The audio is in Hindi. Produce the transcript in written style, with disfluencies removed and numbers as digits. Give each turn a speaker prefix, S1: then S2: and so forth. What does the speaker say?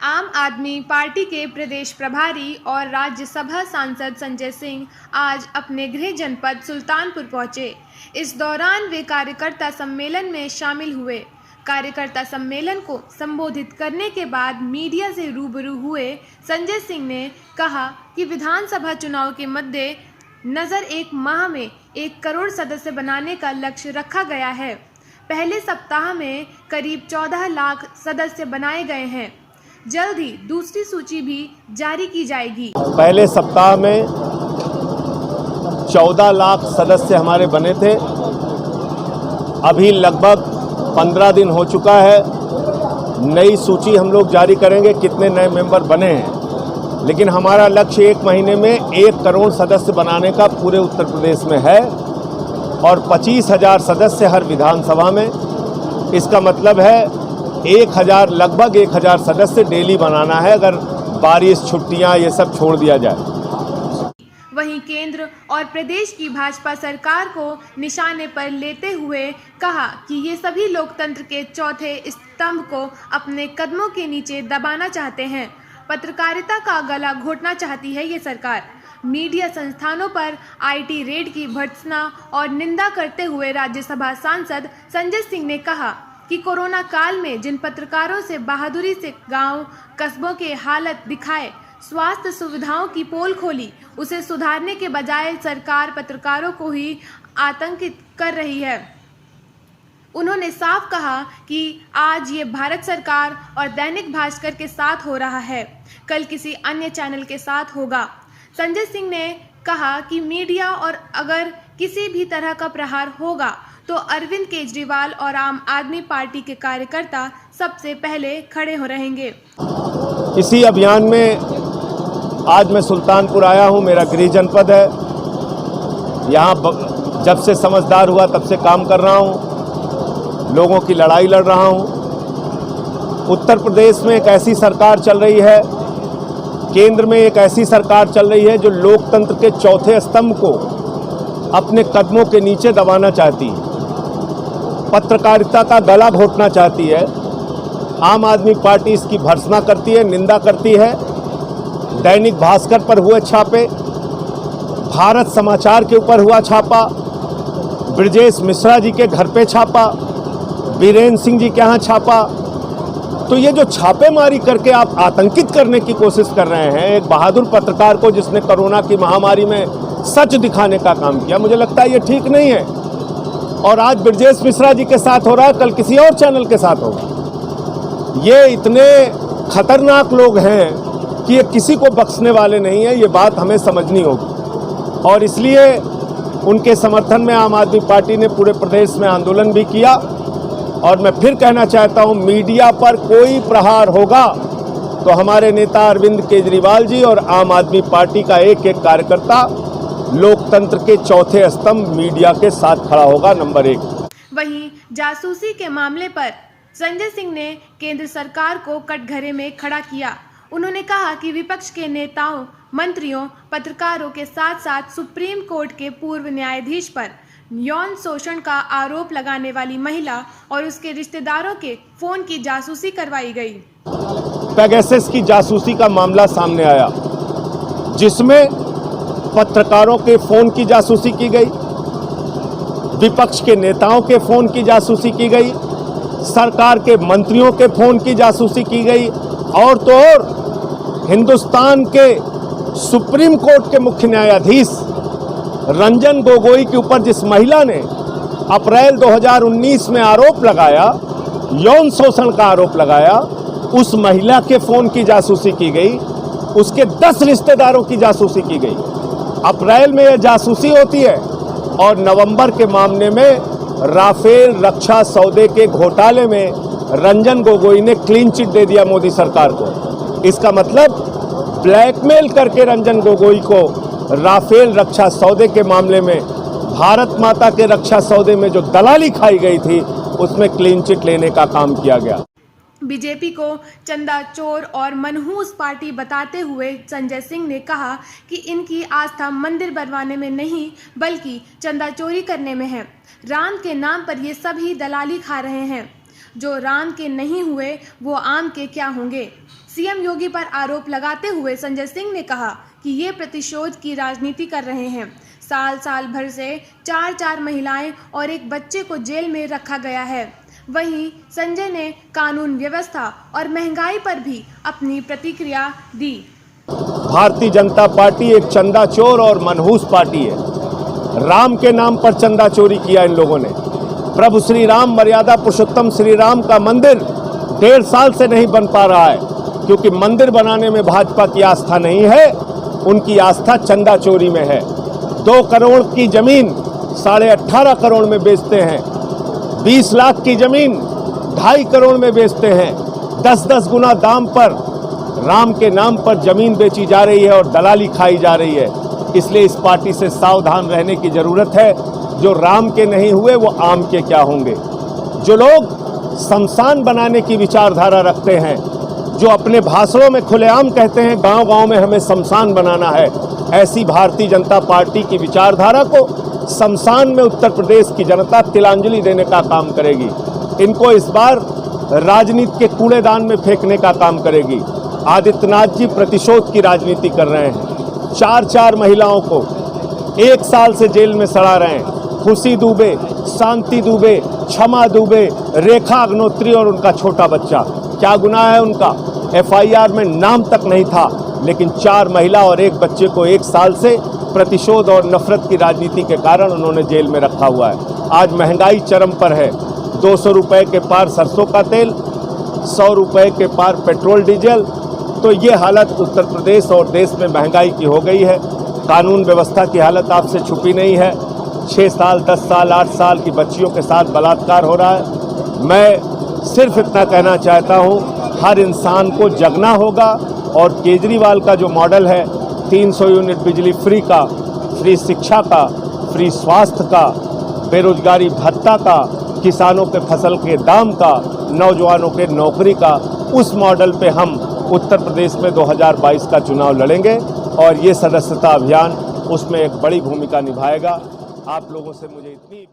S1: आम आदमी पार्टी के प्रदेश प्रभारी और राज्यसभा सांसद संजय सिंह आज अपने गृह जनपद सुल्तानपुर पहुंचे। इस दौरान वे कार्यकर्ता सम्मेलन में शामिल हुए। कार्यकर्ता सम्मेलन को संबोधित करने के बाद मीडिया से रूबरू हुए संजय सिंह ने कहा कि विधानसभा चुनाव के मद्दे नज़र 1 माह में 1 करोड़ सदस्य बनाने का लक्ष्य रखा गया है। पहले सप्ताह में करीब 14 लाख सदस्य बनाए गए हैं। जल्द ही दूसरी सूची भी जारी की जाएगी।
S2: पहले सप्ताह में 14 लाख सदस्य हमारे बने थे। अभी लगभग 15 दिन हो चुका है। नई सूची हम लोग जारी करेंगे कितने नए मेंबर बने हैं, लेकिन हमारा लक्ष्य 1 महीने में 1 करोड़ सदस्य बनाने का पूरे उत्तर प्रदेश में है और 25,000 सदस्य हर विधानसभा में। इसका मतलब है 1,000 लगभग 1,000 सदस्य डेली बनाना है, अगर बारिश छुट्टियां ये सब छोड़ दिया जाए।
S1: वहीं केंद्र और प्रदेश की भाजपा सरकार को निशाने पर लेते हुए कहा कि ये सभी लोकतंत्र के चौथे स्तंभ को अपने कदमों के नीचे दबाना चाहते हैं। पत्रकारिता का गला घोटना चाहती है ये सरकार। मीडिया संस्थानों पर IT रेड की भर्त्सना और निंदा करते हुए राज्यसभा सांसद संजय सिंह ने कहा कि कोरोना काल में जिन पत्रकारों से बहादुरी से गांव कस्बों के हालत दिखाए, स्वास्थ्य सुविधाओं की पोल खोली, उसे सुधारने के बजाय सरकार पत्रकारों को ही आतंकित कर रही है। उन्होंने साफ कहा कि आज ये भारत सरकार और दैनिक भास्कर के साथ हो रहा है, कल किसी अन्य चैनल के साथ होगा। संजय सिंह ने कहा कि मीडिया और अगर किसी भी तरह का प्रहार होगा तो अरविंद केजरीवाल और आम आदमी पार्टी के कार्यकर्ता सबसे पहले खड़े हो रहेंगे।
S2: इसी अभियान में आज मैं सुल्तानपुर आया हूं। मेरा गृह जनपद है। यहाँ जब से समझदार हुआ तब से काम कर रहा हूं, लोगों की लड़ाई लड़ रहा हूं। उत्तर प्रदेश में एक ऐसी सरकार चल रही है, केंद्र में एक ऐसी सरकार चल रही है जो लोकतंत्र के चौथे स्तंभ को अपने कदमों के नीचे दबाना चाहती है, पत्रकारिता का गला घोटना चाहती है। आम आदमी पार्टी इसकी भर्त्सना करती है, निंदा करती है। दैनिक भास्कर पर हुए छापे, भारत समाचार के ऊपर हुआ छापा, ब्रजेश मिश्रा जी के घर पे छापा, बीरेन्द्र सिंह जी के यहाँ छापा। तो ये जो छापेमारी करके आप आतंकित करने की कोशिश कर रहे हैं एक बहादुर पत्रकार को, जिसने कोरोना की महामारी में सच दिखाने का काम किया, मुझे लगता है ये ठीक नहीं है। और आज ब्रजेश मिश्रा जी के साथ हो रहा है, कल किसी और चैनल के साथ होगा। ये इतने खतरनाक लोग हैं कि ये किसी को बख्शने वाले नहीं है। ये बात हमें समझनी होगी और इसलिए उनके समर्थन में आम आदमी पार्टी ने पूरे प्रदेश में आंदोलन भी किया। और मैं फिर कहना चाहता हूं, मीडिया पर कोई प्रहार होगा तो हमारे नेता अरविंद केजरीवाल जी और आम आदमी पार्टी का एक एक कार्यकर्ता लोकतंत्र के चौथे स्तंभ मीडिया के साथ खड़ा होगा, नंबर 1।
S1: वहीं जासूसी के मामले पर संजय सिंह ने केंद्र सरकार को कटघरे में खड़ा किया। उन्होंने कहा कि विपक्ष के नेताओं, मंत्रियों, पत्रकारों के साथ साथ सुप्रीम कोर्ट के पूर्व न्यायाधीश पर यौन शोषण का आरोप लगाने वाली महिला और उसके रिश्तेदारों के फोन की जासूसी करवाई गई।
S2: पेगासस की जासूसी का मामला सामने आया, जिसमें पत्रकारों के फोन की जासूसी की गई, विपक्ष के नेताओं के फोन की जासूसी की गई, सरकार के मंत्रियों के फोन की जासूसी की गई और तो और हिंदुस्तान के सुप्रीम कोर्ट के मुख्य न्यायाधीश रंजन गोगोई के ऊपर जिस महिला ने अप्रैल 2019 में आरोप लगाया, यौन शोषण का आरोप लगाया, उस महिला के फोन की जासूसी की गई, उसके 10 रिश्तेदारों की जासूसी की गई। अप्रैल में यह जासूसी होती है और नवंबर के मामले में राफेल रक्षा सौदे के घोटाले में रंजन गोगोई ने क्लीन चिट दे दिया मोदी सरकार को। इसका मतलब ब्लैकमेल करके रंजन गोगोई को राफेल रक्षा सौदे के मामले में, भारत माता के रक्षा सौदे में जो दलाली खाई गई थी, उसमें क्लीन चिट लेने का काम किया गया।
S1: बीजेपी को चंदा चोर और मनहूस पार्टी बताते हुए संजय सिंह ने कहा कि इनकी आस्था मंदिर बनवाने में नहीं बल्कि चंदा चोरी करने में है। राम के नाम पर ये सभी दलाली खा रहे हैं। जो राम के नहीं हुए वो आम के क्या होंगे। सीएम योगी पर आरोप लगाते हुए संजय सिंह ने कहा कि ये प्रतिशोध की राजनीति कर रहे हैं। साल भर से 4 महिलाएं और एक बच्चे को जेल में रखा गया है। वहीं संजय ने कानून व्यवस्था और महंगाई पर भी अपनी प्रतिक्रिया दी।
S2: भारतीय जनता पार्टी एक चंदा चोर और मनहूस पार्टी है। राम के नाम पर चंदा चोरी किया इन लोगों ने। प्रभु श्री राम, मर्यादा पुरुषोत्तम श्री राम का मंदिर 1.5 साल से नहीं बन पा रहा है, क्योंकि मंदिर बनाने में भाजपा की आस्था नहीं है, उनकी आस्था चंदा चोरी में है। 2 करोड़ की जमीन 18.5 करोड़ में बेचते हैं। 20 लाख की जमीन 2.5 करोड़ में बेचते हैं। 10-10 गुना दाम पर राम के नाम पर जमीन बेची जा रही है और दलाली खाई जा रही है। इसलिए इस पार्टी से सावधान रहने की जरूरत है। जो राम के नहीं हुए वो आम के क्या होंगे। जो लोग शमशान बनाने की विचारधारा रखते हैं, जो अपने भाषणों में खुलेआम कहते हैं गांव-गांव में हमें शमशान बनाना है, ऐसी भारतीय जनता पार्टी की विचारधारा को शमशान में उत्तर प्रदेश की जनता तिलांजलि देने का काम करेगी। इनको इस बार राजनीति के कूड़ेदान में फेंकने का काम करेगी। आदित्यनाथ जी प्रतिशोध की राजनीति कर रहे हैं। 4 महिलाओं को 1 साल से जेल में सड़ा रहे हैं। खुशी दुबे, शांति दुबे, क्षमा दुबे, रेखा अग्नोत्री और उनका छोटा बच्चा। क्या गुनाह है उनका? FIR में नाम तक नहीं था, लेकिन 4 महिला और 1 बच्चे को 1 साल से प्रतिशोध और नफरत की राजनीति के कारण उन्होंने जेल में रखा हुआ है। आज महंगाई चरम पर है। 200 रुपए के पार सरसों का तेल, 100 रुपए के पार पेट्रोल डीजल। तो ये हालत उत्तर प्रदेश और देश में महंगाई की हो गई है। कानून व्यवस्था की हालत आपसे छुपी नहीं है। 6 साल, 10 साल, 8 साल की बच्चियों के साथ बलात्कार हो रहा है। मैं सिर्फ इतना कहना चाहता हूँ, हर इंसान को जगना होगा और केजरीवाल का जो मॉडल है 300 यूनिट बिजली फ्री का, फ्री शिक्षा का, फ्री स्वास्थ्य का, बेरोजगारी भत्ता का, किसानों के फसल के दाम का, नौजवानों के नौकरी का, उस मॉडल पे हम उत्तर प्रदेश में 2022 का चुनाव लड़ेंगे और ये सदस्यता अभियान उसमें एक बड़ी भूमिका निभाएगा। आप लोगों से मुझे इतनी